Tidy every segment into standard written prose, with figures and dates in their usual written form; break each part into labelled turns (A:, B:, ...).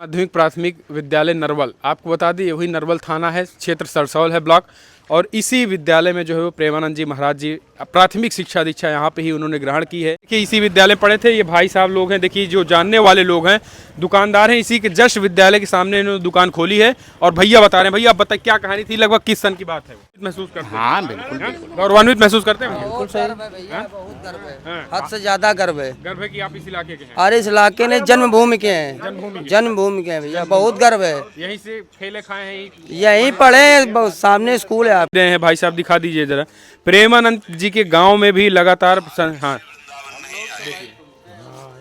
A: माध्यमिक प्राथमिक विद्यालय नरवल, आपको बता दें वही नरवल थाना है, क्षेत्र सरसौल है ब्लॉक। और इसी विद्यालय में जो है वो प्रेमानंद जी महाराज जी प्राथमिक शिक्षा दीक्षा यहाँ पे ही उन्होंने ग्रहण की है कि इसी विद्यालय पढ़े थे। ये भाई साहब लोग हैं, देखिए जो जानने वाले लोग हैं, दुकानदार हैं, इसी के जस्ट विद्यालय के सामने इन्होंने दुकान खोली है। और भैया बता रहे हैं, भैया आप बताइए क्या कहानी थी, लगभग किस सन की बात है? महसूस करते हैं?
B: हाँ बिल्कुल
A: गौरवान्वित महसूस करते हैं?
C: बिल्कुल सही भैया, बहुत गर्व है,
A: हाँ।
C: हद से ज्यादा गर्व है।
A: गर्व है कि आप इस इलाके के हैं,
C: और इस इलाके ने जन्मभूमि के हैं,
A: जन्मभूमि
C: जन्मभूमि के हैं भैया, बहुत गर्व है।
A: यहीं से खेले खाए हैं।
C: यहीं पढ़े, सामने स्कूल है। आप
A: रहे हैं भाई साहब, दिखा दीजिए जरा। प्रेमानंद जी के गांव में भी लगातार हाँ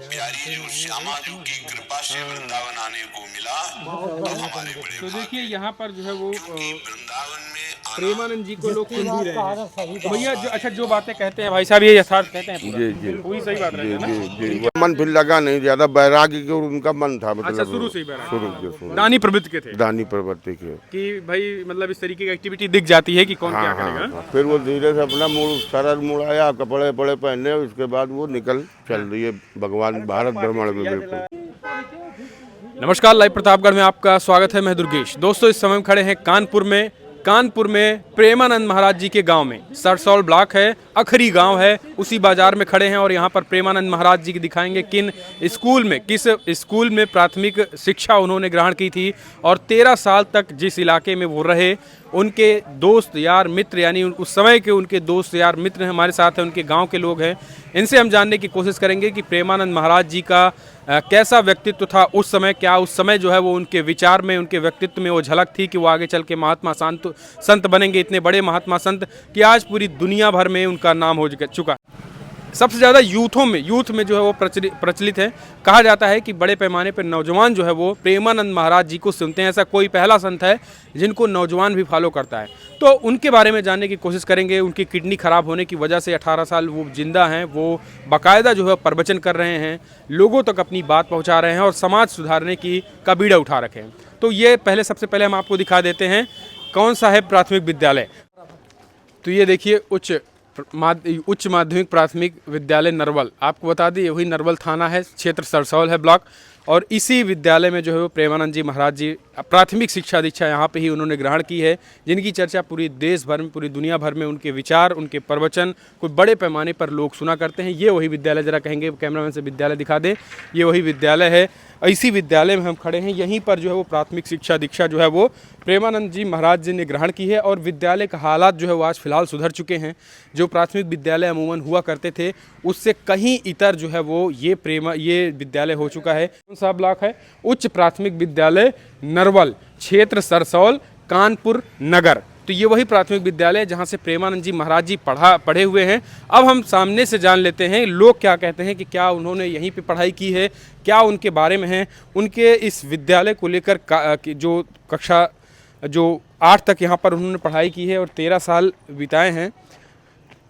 D: प्यारी जो श्यामा जी की कृपा से वृंदावन आने को मिला तो हमारे बड़े
A: तो देखिए यहाँ पर जो है वो
D: वृंदावन में
A: प्रेमानंद जी को लोग सुन भी रहे हैं। तो भैया जो अच्छा जो बातें कहते हैं भाई साहब, ये यथार्थ कहते हैं पूरा?
B: जी
A: पूरी सही बात रही है ना?
B: मन फिर लगा नहीं ज्यादा, बैरागी के उनका मन था, मतलब
A: अच्छा, शुरू से ही बैरागी।
B: शुरू
A: दानी प्रवृत्ति के थे
B: दानी प्रवृत्ति के।
A: कि भाई मतलब इस तरीके की एक्टिविटी दिख जाती है कि कौन क्या करेगा।
B: फिर वो धीरे से अपना मूड सरल मुड़ाया, कपड़े बड़े पहने, उसके बाद वो निकल चल रही है भगवान भारत भ्रमण में। बिल्कुल
A: नमस्कार, लाइव प्रतापगढ़ में आपका स्वागत है। मैं दुर्गेश। दोस्तों इस समय हम खड़े हैं कानपुर में प्रेमानंद महाराज जी के गांव में। सरसौल ब्लॉक है, अखरी गांव है, उसी बाजार में खड़े हैं। और यहां पर प्रेमानंद महाराज जी की दिखाएंगे किस स्कूल में प्राथमिक शिक्षा उन्होंने ग्रहण की थी और 13 साल तक जिस इलाके में वो रहे। उनके दोस्त यार मित्र, यानी उस समय के उनके दोस्त यार मित्र हमारे साथ हैं, उनके गांव के लोग हैं। इनसे हम जानने की कोशिश करेंगे कि प्रेमानंद महाराज जी का कैसा व्यक्तित्व था उस समय, क्या उस समय जो है वो उनके विचार में, उनके व्यक्तित्व में वो झलक थी कि वो आगे चल के महात्मा संत बनेंगे, इतने बड़े महात्मा संत कि आज पूरी दुनिया भर में उनका नाम हो चुका। सबसे ज़्यादा यूथ में जो है वो प्रचलित है। कहा जाता है कि बड़े पैमाने पर नौजवान जो है वो प्रेमानंद महाराज जी को सुनते हैं। ऐसा कोई पहला संत है जिनको नौजवान भी फॉलो करता है। तो उनके बारे में जानने की कोशिश करेंगे। उनकी किडनी खराब होने की वजह से 18 साल वो जिंदा हैं, वो बाकायदा जो है प्रवचन कर रहे हैं, लोगों तक अपनी बात पहुंचा रहे हैं और समाज सुधारने की बीड़ा उठा रखे हैं। तो ये सबसे पहले हम आपको दिखा देते हैं कौन सा है प्राथमिक विद्यालय। तो ये देखिए उच्च माध्यमिक प्राथमिक विद्यालय नरवल, आपको बता दें वही नरवल थाना है, क्षेत्र सरसौल है ब्लॉक। और इसी विद्यालय में जो है वो प्रेमानंद जी महाराज जी प्राथमिक शिक्षा दीक्षा यहाँ पे ही उन्होंने ग्रहण की है, जिनकी चर्चा पूरी देश भर में, पूरी दुनिया भर में उनके विचार, उनके प्रवचन कोई बड़े पैमाने पर लोग सुना करते हैं। ये वही विद्यालय, जरा कहेंगे कैमरामैन से विद्यालय दिखा दें, ये वही विद्यालय है। इसी विद्यालय में हम खड़े हैं, यहीं पर जो है वो प्राथमिक शिक्षा दीक्षा जो है वो प्रेमानंद जी महाराज जी ने ग्रहण की है। और विद्यालय का हालात जो है वो आज फिलहाल सुधर चुके हैं। जो प्राथमिक विद्यालय अमूमन हुआ करते थे उससे कहीं इतर जो है वो ये विद्यालय हो चुका है। कौन सा ब्लॉक है? उच्च प्राथमिक विद्यालय नरवल, क्षेत्र सरसौल, कानपुर नगर। तो ये वही प्राथमिक विद्यालय है जहाँ से प्रेमानंद जी महाराज जी पढ़े हुए हैं। अब हम सामने से जान लेते हैं लोग क्या कहते हैं कि क्या उन्होंने यहीं पे पढ़ाई की है, क्या उनके बारे में है, उनके इस विद्यालय को लेकर जो कक्षा 8 तक यहाँ पर उन्होंने पढ़ाई की है और 13 साल बिताए हैं।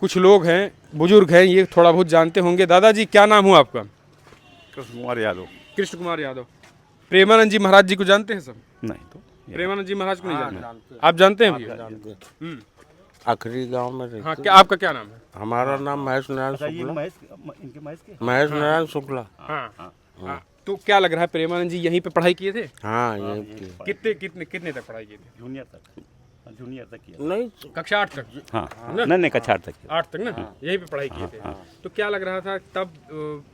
A: कुछ लोग हैं, बुजुर्ग हैं, ये थोड़ा बहुत जानते होंगे। दादाजी क्या नाम हुआ आपका?
E: कृष्ण कुमार यादव।
A: कृष्ण कुमार यादव। प्रेमानंद जी महाराज जी को जानते हैं सब?
E: नहीं तो
A: प्रेमानंद जी महाराज को नहीं जानते? आप जानते हैं भैया?
B: आखिरी गांव में रहते।
A: हाँ, क्या आपका क्या नाम है?
B: हमारा नाम महेश नारायण शुक्ला। महेश नारायण शुक्ला।
A: हाँ। तो क्या लग रहा है प्रेमानंद जी यहीं पे पढ़ाई किए थे?
B: हाँ ये
A: कितने तक पढ़ाई की थी?
E: जूनियर तक किया।
B: नहीं,
A: कक्षा 8 तक?
E: हाँ नहीं कक्षा 8 तक किया।
A: 8 तक ना? यहीं पे पढ़ाई किए थे। तो क्या लग रहा था तब,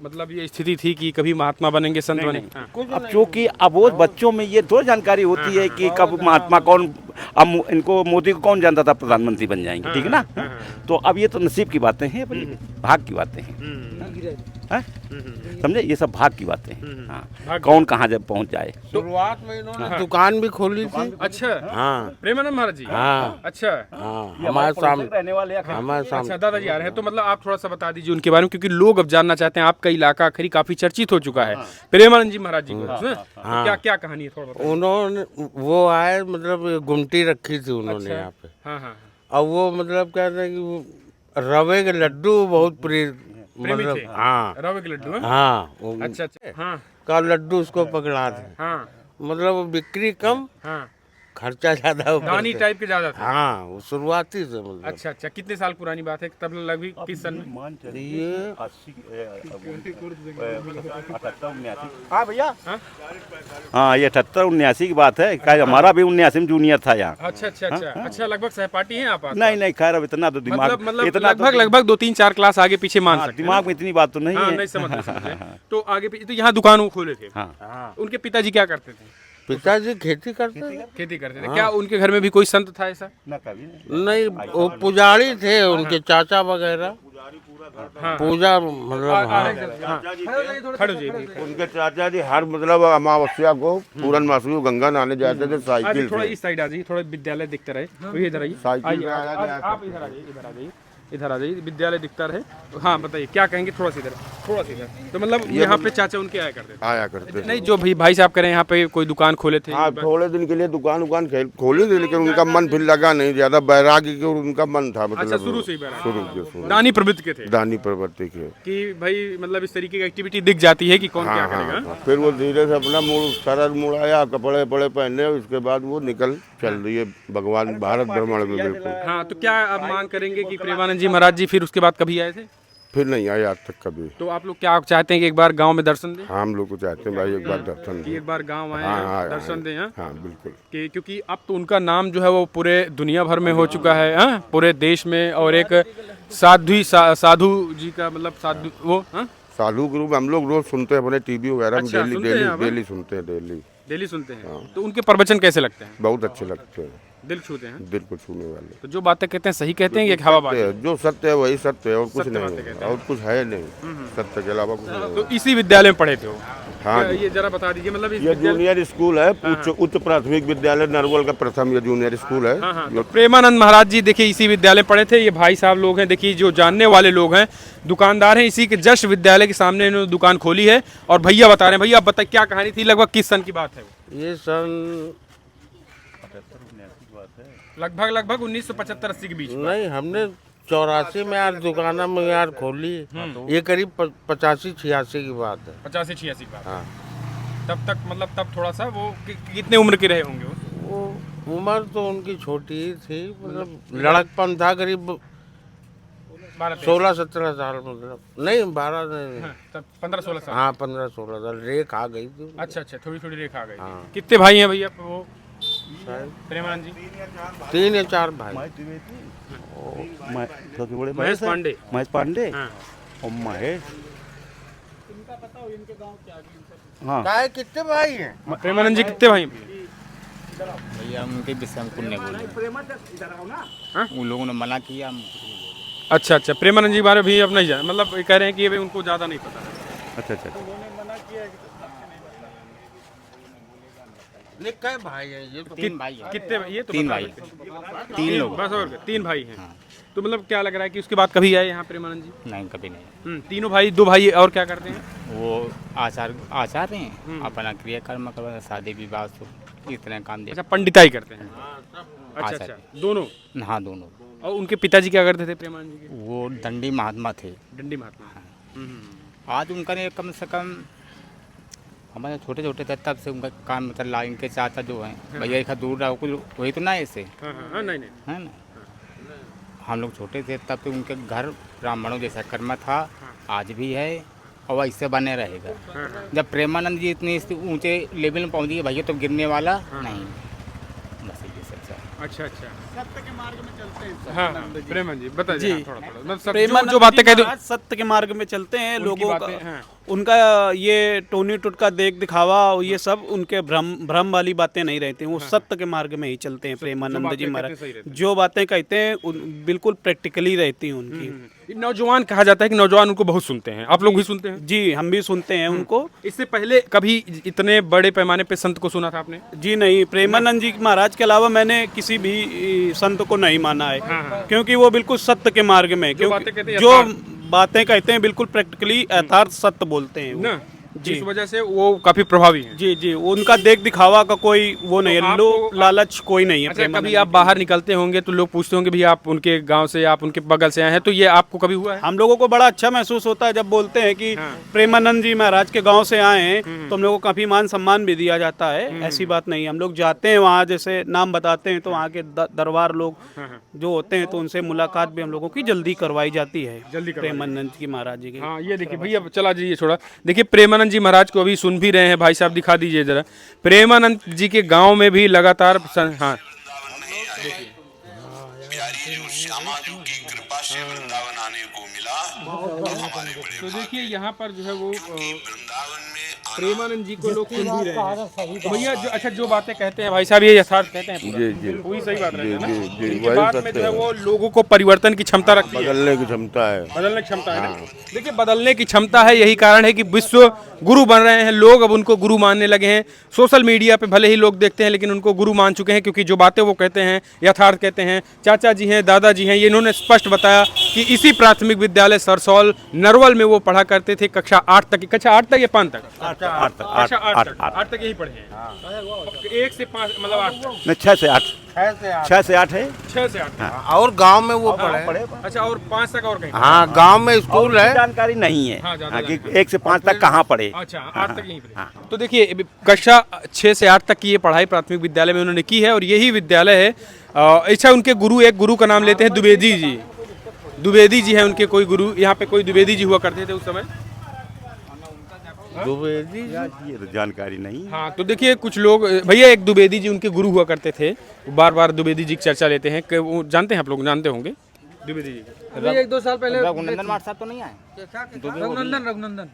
A: मतलब ये स्थिति थी कि कभी महात्मा बनेंगे, संत बनेंगे?
E: अब चूंकि अब वो बच्चों में ये तो जानकारी होती है कि कब महात्मा कौन, अब इनको मोदी को कौन जानता था प्रधानमंत्री बन जाएंगे, ठीक है ना? तो अब ये तो नसीब की बातें हैं, भाग की बातें हैं, समझे? ये सब भाग की बातें हैं। हाँ, कौन कहाँ जब पहुँच जाए।
B: शुरुआत में इन्होंने दुकान भी खोली थी।
A: अच्छा।
B: हाँ
A: प्रेमानंद महाराज जी?
B: हाँ
A: अच्छा।
B: हाँ, हमारे सामने
E: रहने वाले
B: हमारे सामने।
A: अच्छा, दादाजी आ रहे हैं तो मतलब आप थोड़ा सा बता दीजिए उनके बारे में, क्योंकि लोग अब जानना चाहते हैं। आपका इलाका आखिरी काफी चर्चित हो चुका है प्रेमानंद जी महाराज जी को। तो क्या क्या कहानी है, थोड़ा बताइए।
B: उन्होंने वो आए, मतलब गुमटी रखी थी उन्होंने यहाँ पे।
A: हाँ हाँ।
B: और वो मतलब कहते हैं कि वो रवे के लड्डू बहुत प्रिय, मतलब
A: थे।
B: हाँ
A: रवे के लड्डू?
B: हाँ
A: अच्छा। हाँ
B: का लड्डू उसको पकड़ा थे।
A: हाँ
B: मतलब बिक्री कम,
A: हाँ।
F: खर्चा ज्यादा ऊपर
A: दानी
F: से।
A: टाइप के ज्यादा थे।
F: हाँ वो शुरुआती से मतलब
A: अच्छा अच्छा, कितने साल पुरानी बात है, तब लगभग किस सन में?
F: ये
E: 78 भैया, हाँ ये 78-79 की बात है। क्या हमारा भी 79 में जूनियर था यहाँ।
A: अच्छा अच्छा अच्छा अच्छा, लगभग सहपाठी हैं आप?
E: नहीं नहीं, खैर अब इतना तो दिमाग
A: मतलब
E: इतना तो-
A: लगभग लगभग 2-3-4 क्लास आगे पीछे मान
E: हाँ,
A: सकते हैं
E: दिमाग में इतनी बात तो नहीं
A: हाँ,
E: है।
A: नहीं समझ तो आगे पीछे तो यहाँ दुकान वो खोले थे।
E: हाँ।
A: उनके पिताजी क्या करते थे?
F: पिताजी खेती करते थे।
A: खेती करते थे। क्या उनके घर में भी कोई संत था ऐसा?
E: ना कभी नहीं।
F: नहीं वो पुजारी थे, उनके चाचा वगैरह
A: हाँ।
F: पूजा मतलब हाँ।
A: खड़ो जी।
B: उनके चाचा जी हर मतलब अमावस्या को पूरन मासी को गंगा नहाने जाते थे
A: अभी
B: साइकिल
A: थोड़ा
B: से।
A: इस साइड आ जाइए, थोड़ा विद्यालय दिखता रहे। वही इधर आइए,
B: साइकिल
A: आइए,
B: पे आया गया
A: आप इधर आ जाइए, इधर आ जाइए, इधर आ जाइए, विद्यालय दिखता रहे। हाँ बताइए क्या कहेंगे, थोड़ा सा इधर, थोड़ा सा इधर। तो मतलब यहाँ पे चाचा उनके आया करते थे?
B: आया करते थे।
A: नहीं, जो भाई साहब करें यहाँ पे कोई दुकान खोले थे?
B: हाँ थोड़े दिन के लिए दुकान खोली थी, लेकिन उनका मन फिर लगा नहीं, ज्यादा बैरागी के उनका मन था मतलब।
A: अच्छा, शुरू से ही बैरागी।
B: शुरू से
A: दानी प्रवृत्ति के थे
B: दानी प्रवृत्ति के।
A: कि भाई मतलब इस तरीके की एक्टिविटी दिख जाती है कि कौन क्या करेगा।
B: हाँ। फिर वो धीरे से अपना शरद मुड़ाया, कपड़े पड़े पहने, उसके बाद वो निकल चल रही है भगवान भारत भ्रमण में बिल्कुल।
A: हाँ, तो क्या आप मांग करेंगे कि प्रेमानंद जी महाराज जी फिर उसके बाद कभी आए थे?
B: फिर नहीं आए आज तक कभी।
A: तो आप लोग क्या चाहते हैं कि एक बार गांव में दर्शन दें?
B: हाँ हम लोग को चाहते हैं भाई एक बार दर्शन
A: कि
B: दें।
A: एक बार गांव आए,
B: हाँ,
A: दर्शन दें। हाँ?
B: हाँ बिल्कुल।
A: कि क्योंकि अब तो उनका नाम जो है वो पूरे दुनिया भर में हो चुका है। हाँ? पूरे देश में। और एक साधु जी का मतलब साधु वो
B: साधु गुरु हम लोग रोज सुनते हैं अपने टीवी वगैरह में।
A: अच्छा,
B: डेली
A: सुनते हैं आप?
B: डेली सुनते हैं डेली।
A: डेली सुनते हैं। तो उनके प्रवचन कैसे लगते हैं?
B: बहुत अच्छे लगते हैं,
A: दिल छूते हैं।
B: दिल को छूने वाले।
A: तो जो बातें कहते हैं सही कहते हैं या हवा बात?
B: जो सत्य है वही सत्य है, और कुछ
A: सत्य बातें
B: नहीं
A: कहते
B: है, और कुछ है नहीं सत्य के अलावा कुछ नहीं।
A: तो इसी विद्यालय में पढ़े थे वो?
B: हाँ
A: ये जरा बता दीजिए, मतलब इस
B: ये
A: विद्यालय।
B: जूनियर स्कूल है, उच्च प्राथमिक विद्यालय नरवल का प्रथम ये जूनियर स्कूल है।
A: हाँ हाँ, तो प्रेमानंद महाराज जी देखिए इसी विद्यालय पढ़े थे। ये भाई साहब लोग हैं, देखिए जो जानने वाले लोग हैं, दुकानदार हैं, इसी के जस्ट विद्यालय के सामने इन्होंने दुकान खोली है। और भैया बता रहे हैं, भैया आप बताइए क्या कहानी थी, लगभग किस सन की बात है?
F: ये सन
A: लगभग 1975-80 के बीच में।
F: नहीं, हमने 84 में यार दुकान में यार खोली। ये करीब 85-86 की बात है।
A: 85-86 की बात।
F: हाँ।
A: तब तक मतलब तब थोड़ा सा वो कितने उम्र के रहे होंगे वो?
F: वो उम्र तो उनकी छोटी ही थी, मतलब लड़कपन था करीब 16-17 साल मतलब। नहीं 12 नहीं।
A: तब 15-16 साल।
F: हाँ 15-16 साल रेख आ गई थी।
A: अच्छा अच्छा, थोड़ी थोड़ी रेखा आ गई।
F: हाँ।
A: कितने भाई हैं भैया वो प्रेमानंद जी?
F: 3 या 4 भाई।
E: सबसे बड़े
A: महेश पांडे।
E: महेश पांडे
A: हाँ।
E: और महेश। हाँ
F: काय कितने भाई हैं?
A: प्रेमानंद जी कितने भाई हैं?
G: भैया हम उनके विषय में कुछ नहीं बोले। उन लोगों ने मना किया, हम कुछ नहीं बोले।
A: अच्छा अच्छा, प्रेमानंद जी के बारे में भी अब नहीं जाना, मतलब ये कह रहे हैं कि ये भी उनको ज़्यादा नहीं पता है।
E: अच्छा अच्छा।
F: नहीं काय भाई हैं ये तो?
G: 3 भाई हैं।
A: कितने ये तो
G: 3
A: बता
G: भाई,
A: दीजिए।
G: 3 लोग।
A: बस और क्या, 3 भाई हैं। तो मतलब क्या लग रहा है कि उसके बाद कभी आए यहाँ प्रेमानंद जी?
G: नहीं, कभी नहीं।
A: तीनों भाई, 2 भाई और क्या करते हैं?
G: वो आचार्य हैं, अपना क्रियाकर्म करवा, शादी विवाह सब इस तरह काम दे।
A: अच्छा, पंडिताई करते हैं। अच्छा
G: आचार्य।
A: अच्छा, दोनों।
G: हाँ दोनों।
A: और उनके पिताजी क्या करते थे प्रेमानंद जी के?
G: वो दंडी महात्मा थे।
A: डंडी महात्मा।
G: आज उनका ने कम से कम, हमारे छोटे छोटे थे तब से उनका काम मतलब इनके चाचा जो हैं भैया एक दूर रहा कुछ वही तो ना ऐसे
A: हाँ हाँ हाँ, नहीं नहीं।
G: है ना। हम लोग छोटे थे तब से उनके घर ब्राह्मणों जैसा कर्म था, आज भी है और वैसे बने रहेगा। जब प्रेमानंद जी इतने ऊंचे लेवल में पहुंच गए भैया तो गिरने वाला नहीं। बस ये सच्चा है।
A: अच्छा अच्छा, सत्य के मार्ग में चलते हैं। हाँ हाँ, प्रेमानंद जी बताइए
H: जी।
A: थोड़ा थोड़ा, मतलब सब
H: प्रेमानंद
A: जो बातें
H: जी
A: कहते
H: महाराज सत्य के मार्ग में चलते हैं।
A: उनकी
H: लोगों
A: बातें,
H: का
A: हाँ।
H: उनका ये टोनी टुटका देख दिखावा और ये सब उनके भ्रम वाली बातें नहीं रहती। वो सत्य के मार्ग में ही चलते हैं प्रेमानंद जी
A: बातें
H: महाराज।
A: कहते हैं, सही रहते हैं।
H: जो बातें कहते हैं बिल्कुल प्रैक्टिकली रहती हैं उनकी।
A: ये नौजवान कहा जाता है कि नौजवान उनको बहुत सुनते हैं, आप लोग भी सुनते हैं?
H: जी हम भी सुनते हैं उनको।
A: इससे पहले कभी इतने बड़े पैमाने पे संत को सुना था आपने?
H: जी नहीं, प्रेमानंद जी महाराज के अलावा मैंने किसी भी संत को नहीं माना है, क्योंकि वो बिल्कुल सत्य के मार्ग में,
A: बातें कहते
H: क्योंकि
A: हैं
H: जो बातें कहते हैं बिल्कुल प्रैक्टिकली यथार्थ सत्य बोलते हैं वो।
A: ना
H: जी।
A: इस वजह से वो काफी प्रभावी हैं।
H: जी जी, उनका देख दिखावा का कोई वो नहीं है, लोग लालच कोई नहीं है।
A: अच्छा,
H: प्रेमानंद
A: कभी
H: जी
A: आप
H: के।
A: बाहर निकलते होंगे तो लोग पूछते होंगे भैया आप उनके गांव से, आप उनके बगल से आए हैं, तो ये आपको कभी हुआ है?
H: हम लोगों को बड़ा अच्छा महसूस होता है जब बोलते हैं कि प्रेमानंद जी महाराज के गांव से आए हैं, तो हम लोगों को काफी मान सम्मान भी दिया जाता है। ऐसी बात नहीं है, हम लोग जाते हैं वहाँ, जैसे नाम बताते हैं तो वहाँ के दरबार लोग जो होते हैं तो उनसे मुलाकात भी हम लोगों की जल्दी करवाई जाती है,
A: जल्दी करवाई
H: प्रेमानंद जी महाराज जी की।
A: हाँ, ये देखिए भैया, चला जाइए छोड़ा। देखिए प्रेमानंद जी महाराज को अभी सुन भी रहे हैं भाई साहब, दिखा दीजिए जरा। प्रेमानंद जी के गांव में भी लगातार हाँ
D: प्यारी जो श्यामा जी की कृपा से वृंदावन आने को मिला तो हमारे बड़े
A: तो देखिए यहाँ पर जो है वो
D: वृंदावन में
A: प्रेमानंद जी को लोग सुन भी रहे हैं। तो भैया जो अच्छा जो बातें कहते हैं भाई साहब, ये यथार्थ कहते हैं पूरा?
B: जी जी
A: पूरी सही बात रहती है ना?
B: जी, जी,
A: इनके
B: वही
A: बात में
B: सत्य
A: जो है
B: है।
A: वो लोगों को परिवर्तन की क्षमता रखती है,
B: बदलने की क्षमता है।
A: बदलने की क्षमता है ना? देखिए बदलने की क्षमता है, यही कारण है कि विश्व गुरु बन रहे हैं लोग, अब उनको गुरु मानने लगे हैं। सोशल मीडिया पे भले ही लोग देखते हैं लेकिन उनको गुरु मान चुके हैं, क्योंकि जो बातें वो कहते हैं यथार्थ कहते हैं। चाचा जी हैं, दादाजी हैं, ये इन्होंने स्पष्ट बताया कि इसी प्राथमिक विद्यालय सरसौल नरवल में वो पढ़ा करते थे, कक्षा 8 तक। कक्षा 8 तक या 5 तक? कक्षा 8 तक यही पढ़े हैं। 1 से 5 मतलब 8 तक।
E: नहीं, 6 से 8 6 से 8 है।
A: 6 से 8
F: और गांव में वो पढ़े।
A: अच्छा, और 5 तक और कहीं?
F: हाँ, गांव में स्कूल है।
E: जानकारी नहीं है
A: हाँ, ज्यादा
E: कि 1 से 5 तक कहाँ पढ़े।
A: अच्छा, 8 तक यहीं पे। तो देखिए अभी कक्षा 6 से 8 तक की ये पढ़ाई प्राथमिक विद्यालय में उन्होंने की है, और यही विद्यालय है। अच्छा, उनके गुरु, एक गुरु का नाम लेते हैं द्विवेदी जी। द्विवेदी जी हैं उनके कोई गुरु, यहाँ पे कोई द्विवेदी जी हुआ करते थे उस समय।
F: द्विवेदी
E: ये तो जानकारी नहीं।
A: हाँ, तो देखिए कुछ लोग, भैया एक द्विवेदी जी उनके गुरु हुआ करते थे, बार बार द्विवेदी जी की चर्चा लेते हैं कि वो जानते हैं, आप लोग जानते होंगे द्विवेदी जी?
C: अभी 1-2 साल पहले
G: रघुनंदन मार साहब तो नहीं आए?
C: रघुनंदन
A: रघुनंदन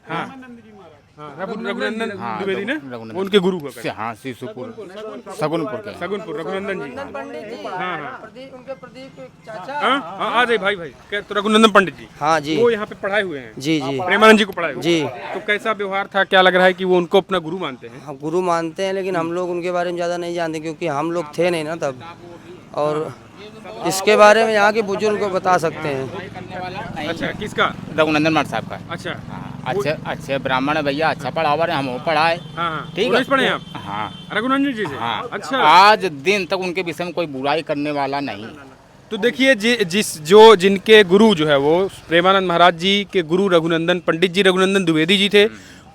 G: हाँ,
A: द्विवेदी ने
G: रघुनंदन।
A: वो उनके गुरु हुआ करते
G: हाँ, शिशुपुर सगुनपुर के।
A: सगुनपुर रघुनंदन जी।
C: पंडित जी,
A: हाँ।
C: उनके प्रदीप चाचा।
A: हाँ, आ जाइए भाई क्या, तो रघुनंदन पंडित जी
C: हाँ जी
A: वो यहाँ पे पढ़ाए हुए हैं,
C: जी जी
A: प्रेमानंद जी को पढ़ाए हुए
C: जी।
A: हैं। तो कैसा व्यवहार था, क्या लग रहा है कि वो उनको अपना गुरु मानते हैं?
C: हम गुरु मानते हैं, लेकिन हम लोग उनके बारे में ज़्यादा नहीं जानते, क्योंकि हम लोग थे नहीं ना तब, और इसके बारे में यहाँ के बुजुर्ग को बता सकते हैं।
A: अच्छा, किसका?
G: रघुनंदन मार साहब का।
A: अच्छा,
G: अच्छे अच्छे ब्राह्मण है भैया, अच्छा पढ़ावा रहे, हम वो पढ़ाए।
A: हाँ हाँ,
G: ठीक
A: उन्नीस पढ़े हैं आप?
G: हाँ
A: रघुनंदन जी से?
G: हाँ।
A: अच्छा,
G: आज दिन तक उनके विषय में कोई बुराई करने वाला नहीं।
A: तो देखिए जिनके गुरु जो है वो प्रेमानंद महाराज जी के गुरु रघुनंदन पंडित जी, रघुनंदन द्विवेदी जी थे,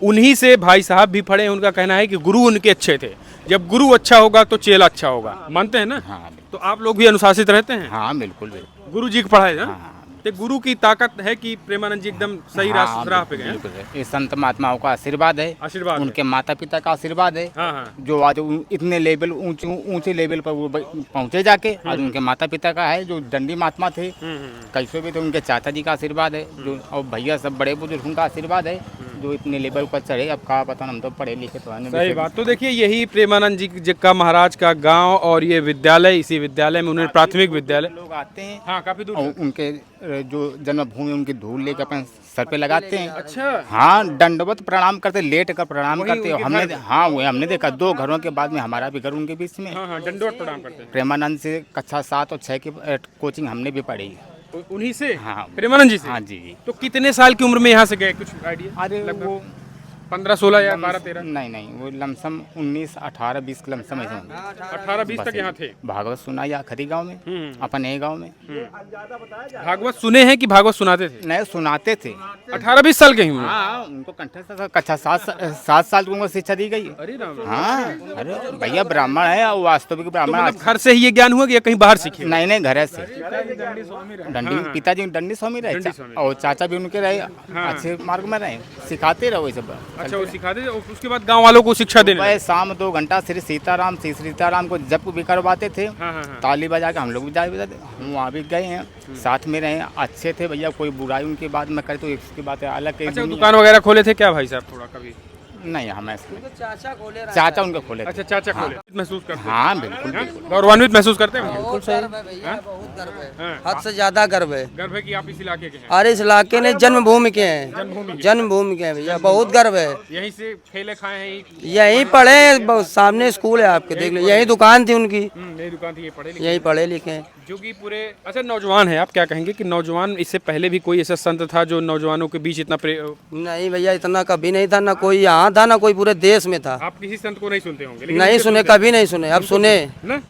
A: उन्हीं से भाई साहब भी पढ़े हैं। उनका कहना है कि गुरु उनके अच्छे थे, जब गुरु अच्छा होगा तो चेला अच्छा होगा, मानते हैं ना?
G: हाँ
A: तो आप लोग भी अनुशासित रहते हैं?
G: हाँ, बिल्कुल बिल्कुल।
A: गुरु जी को पढ़ाए ना?
G: हाँ,
A: तो गुरु की ताकत है कि प्रेमानंद जी एकदम सही
G: हाँ,
A: राह पे गए हैं?
G: बिल्कुल है। ये संत महात्माओं का आशीर्वाद है,
A: आशीर्वाद है।
G: उनके माता पिता का आशीर्वाद है,
A: हाँ हाँ,
G: जो आज इतने लेवल ऊंचे लेवल पर वो पहुंचे जाके। आज उनके माता पिता का है, जो दंडी महात्मा थे, कैसे भी थे, उनके चाचा जी का आशीर्वाद है, जो और भैया सब बड़े बुजुर्ग उनका आशीर्वाद है, जो इतने लेवल पर चढ़े। अब कहा पता, हम तो पढ़े लिखे तो हैं।
A: सही बात। तो देखिए यही प्रेमानंद जी का महाराज का गांव, और ये विद्यालय, इसी विद्यालय में उन्होंने प्राथमिक विद्यालय।
G: लोग आते हैं,
A: हाँ, काफी दूर
G: और उनके जो जन्मभूमि उनकी धूल लेकर अपने सर पे लगाते हैं।
A: अच्छा,
G: हाँ, दंडवत प्रणाम करते, लेट कर प्रणाम
A: वही
G: करते।
A: उनके
G: हमने
A: घर में?
G: हाँ, वो हमने देखा 2 घरों के बाद में हमारा भी घर उनके बीच में।
A: हाँ हाँ, दंडवत प्रणाम करते हैं।
G: प्रेमानंद से कक्षा 7 और 6 की कोचिंग हमने भी पढ़ी।
A: उन्हीं से?
G: हाँ।
A: प्रेमानंद जी से?
G: हाँ जी।
A: तो कितने साल की उम्र में यहाँ से गए, कुछ आइडिया?
G: अरे वो
A: 15-16 या 12-13?
G: नहीं, वो लमसम 19-18-20 के लमसम ऐसे होंगे।
A: 18-20 तक यहाँ थे?
G: भागवत सुना या खरी गांव में, अपने गांव में।
A: भागवत सुने हैं कि भागवत सुनाते थे?
G: नहीं, सुनाते थे।
A: 18-20 साल के ही हुए?
G: हाँ, उनको कंठस्थ कक्षा 7 साल की उनको शिक्षा दी गई।
A: अरे राम।
G: हाँ, अरे भैया ब्राह्मण है, और वास्तविक
A: तो
G: ब्राह्मण।
A: मतलब घर से ही ये ज्ञान हुआ कि या कहीं बाहर सीखे?
G: नहीं, घर से। दंडी पिताजी दंडी स्वामी रहे, और चाचा भी उनके रहे, अच्छे मार्ग में रहे, सिखाते रहो ये सब।
A: अच्छा, वो सिखाते थे, और उसके बाद गांव वालों को शिक्षा देने
G: सुबह शाम 2 घंटा श्री सीताराम को जप भी करवाते थे।
A: हाँ।
G: ताली बजा के हम लोग भी जा बजाते, हम वहाँ भी गए हैं, साथ में रहे, अच्छे थे भैया। कोई बुराई उनकी बात में करे तो इसकी बात अलग है।
A: अच्छा, दुकान वगैरह खोले थे क्या भाई साहब? थोड़ा कभी
G: नहीं हम ऐसे नहीं।
C: चाचा खोले
G: चाचा उनके खोले थे।
A: अच्छा चाचा खोले महसूस करते हैं
G: हाँ बिल्कुल बिल्कुल।
A: गौरवान्वित महसूस करते हैं
C: बहुत गर्व है भैया, बहुत गर्व
A: हाँ।
C: है, हद से ज्यादा गर्व है।
A: गर्व है कि आप इस इलाके के हैं
C: अरे इस इलाके ने जन्मभूमि के हैं, जन्मभूमि के हैं भैया, बहुत गर्व है।
A: यहीं से खेले खाए हैं
C: यहीं पढ़े, सामने स्कूल है आपके, देख लो, यही दुकान थी उनकी,
A: मेरी दुकान थी ये पढ़े लिखे
C: यही पढ़े लिखे हैं।
A: जो कि पूरे अच्छा नौजवान है, आप क्या कहेंगे कि नौजवान इससे पहले भी कोई ऐसा संत था जो नौजवानों के बीच इतना
C: नहीं भैया, इतना कभी नहीं था, ना कोई यहाँ था, ना कोई पूरे देश में था।
A: आप किसी संत को नहीं सुनते होंगे लेकिन
C: नहीं
A: इनके
C: सुने,
A: सुनते हैं।
C: कभी नहीं सुने, अब सुने।
A: ना